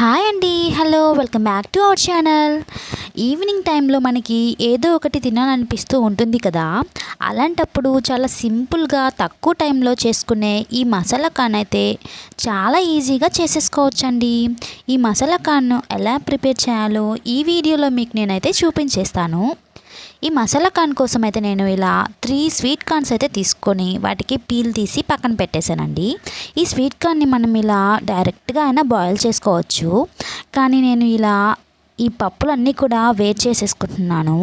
Hi అండి, hello, welcome back to our channel. Evening టైంలో మనకి ఏదో ఒకటి తినాలనిపిస్తూ ఉంటుంది కదా. అలాంటప్పుడు చాలా సింపుల్గా తక్కువ టైంలో చేసుకునే ఈ మసాలా ఖాన్ అయితే చాలా ఈజీగా చేసేసుకోవచ్చండి. ఈ మసాలా ఖాన్ను ఎలా ప్రిపేర్ చేయాలో ఈ వీడియోలో మీకు నేనైతే చూపించేస్తాను. ఈ మసాలా ఖాన్ కోసం అయితే నేను ఇలా 3 స్వీట్ కార్న్స్ అయితే తీసుకొని వాటికి పీల్ తీసి పక్కన పెట్టేశానండి. ఈ స్వీట్ కార్న్ని మనం ఇలా డైరెక్ట్గా అయినా బాయిల్ చేసుకోవచ్చు, కానీ నేను ఇలా ఈ పప్పులన్నీ కూడా వేడి చేసేసుకుంటున్నాను.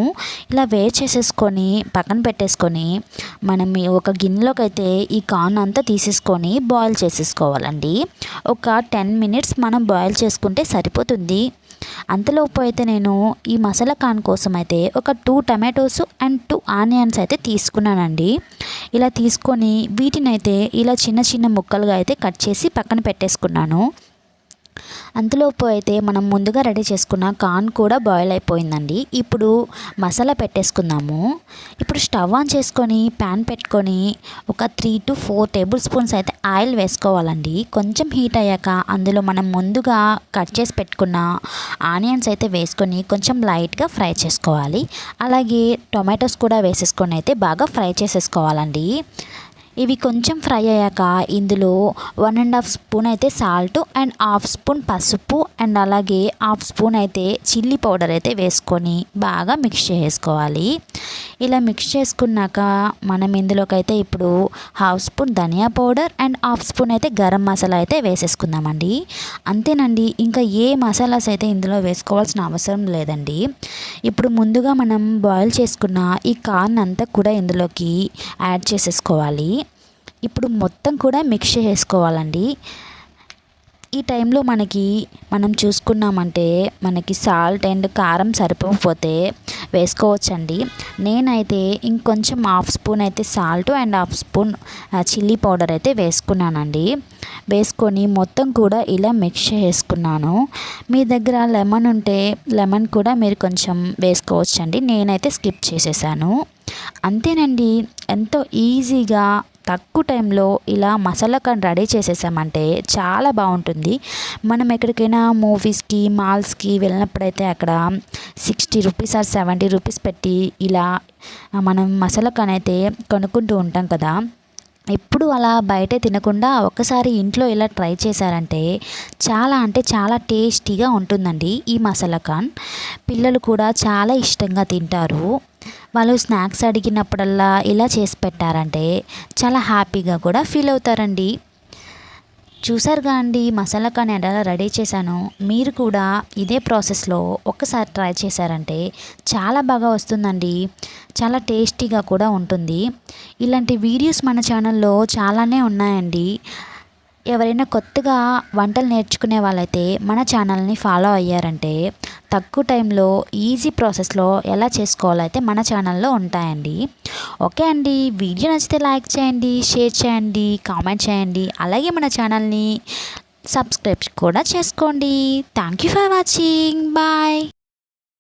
ఇలా వేడి చేసేసుకొని పక్కన పెట్టేసుకొని మనం ఒక గిన్నెలోకి అయితే ఈ కార్న్ అంతా తీసేసుకొని బాయిల్ చేసేసుకోవాలండి. ఒక 10 మినిట్స్ మనం బాయిల్ చేసుకుంటే సరిపోతుంది. అంతలోపు అయితే నేను ఈ మసాలా ఖాన్ కోసం అయితే ఒక 2 టమాటోస్ అండ్ 2 ఆనియన్స్ అయితే తీసుకున్నానండి. ఇలా తీసుకొని వీటినైతే ఇలా చిన్న చిన్న ముక్కలుగా అయితే కట్ చేసి పక్కన పెట్టేసుకున్నాను. అంతలోపు అయితే మనం ముందుగా రెడీ చేసుకున్న కార్న్ కూడా బాయిల్ అయిపోయిందండి. ఇప్పుడు మసాలా పెట్టేసుకుందాము. ఇప్పుడు స్టవ్ ఆన్ చేసుకొని ప్యాన్ పెట్టుకొని ఒక 3 to 4 టేబుల్ స్పూన్స్ అయితే ఆయిల్ వేసుకోవాలండి. కొంచెం హీట్ అయ్యాక అందులో మనం ముందుగా కట్ చేసి పెట్టుకున్న ఆనియన్స్ అయితే వేసుకొని కొంచెం లైట్గా ఫ్రై చేసుకోవాలి. అలాగే టొమాటోస్ కూడా వేసేసుకొని అయితే బాగా ఫ్రై చేసేసుకోవాలండి. ఇవి కొంచెం ఫ్రై అయ్యాక ఇందులో 1.5 స్పూన్ అయితే సాల్ట్ అండ్ 1/2 స్పూన్ పసుపు అండ్ అలాగే 1/2 స్పూన్ అయితే చిల్లీ పౌడర్ అయితే వేసుకొని బాగా మిక్స్ చేసుకోవాలి. ఇలా మిక్స్ చేసుకున్నాక మనం ఇందులోకి అయితే ఇప్పుడు 1/2 స్పూన్ ధనియా పౌడర్ అండ్ 1/2 స్పూన్ అయితే గరం మసాలా అయితే వేసేసుకుందామండి. అంతేనండి, ఇంకా ఏ మసాలాస్ అయితే ఇందులో వేసుకోవాల్సిన అవసరం లేదండి. ఇప్పుడు ముందుగా మనం బాయిల్ చేసుకున్న ఈ కార్న్ అంతా కూడా ఇందులోకి యాడ్ చేసేసుకోవాలి. ఇప్పుడు మొత్తం కూడా మిక్స్ చేసుకోవాలండి. ఈ టైంలో మనం చూసుకున్నామంటే మనకి సాల్ట్ అండ్ కారం సరిపోకపోతే వేసుకోవచ్చండి. నేనైతే ఇంకొంచెం 1/2 స్పూన్ అయితే salt and 1/2 spoon chilli powder అయితే వేసుకున్నానండి. వేసుకొని మొత్తం కూడా ఇలా మిక్స్ చేసుకున్నాను. మీ దగ్గర లెమన్ ఉంటే లెమన్ కూడా మీరు కొంచెం వేసుకోవచ్చండి. నేనైతే స్కిప్ చేసేసాను. అంతేనండి, ఎంతో ఈజీగా తక్కువ టైంలో ఇలా మసాలా ఖాన్ రెడీ చేసేసామంటే చాలా బాగుంటుంది. మనం ఎక్కడికైనా మూవీస్కి మాల్స్కి వెళ్ళినప్పుడైతే అక్కడ 60 రూపీస్ ఆర్ 70 రూపీస్ పెట్టి ఇలా మనం మసాలా ఖాన్ అయితే కొనుక్కుంటూ ఉంటాం కదా. ఎప్పుడు అలా బయటే తినకుండా ఒక్కసారి ఇంట్లో ఇలా ట్రై చేశారంటే చాలా అంటే చాలా టేస్టీగా ఉంటుందండి ఈ మసాలా ఖాన్. పిల్లలు కూడా చాలా ఇష్టంగా తింటారు. వాళ్ళు స్నాక్స్ అడిగినప్పుడల్లా ఇలా చేసి పెట్టారంటే చాలా హ్యాపీగా కూడా ఫీల్ అవుతారండి. చూసారుగా అండి మసాలా ఖాన్ ఎలా రెడీ చేశానో. మీరు కూడా ఇదే ప్రాసెస్లో ఒక్కసారి ట్రై చేశారంటే చాలా బాగా వస్తుందండి. చాలా టేస్టీగా కూడా ఉంటుంది. ఇలాంటి వీడియోస్ మన ఛానల్లో చాలానే ఉన్నాయండి. ఎవరైనా కొత్తగా వంటలు నేర్చుకునే వాళ్ళైతే మన ఛానల్ని ఫాలో అయ్యారంటే తక్కువ టైంలో ఈజీ ప్రాసెస్లో ఎలా చేసుకోవాలో అయితే మన ఛానల్లో ఉంటాయండి. ఓకే అండి, వీడియో నచ్చితే లైక్ చేయండి, షేర్ చేయండి, కామెంట్ చేయండి. అలాగే మన ఛానల్ని సబ్స్క్రైబ్ కూడా చేసుకోండి. Thank you for watching. Bye.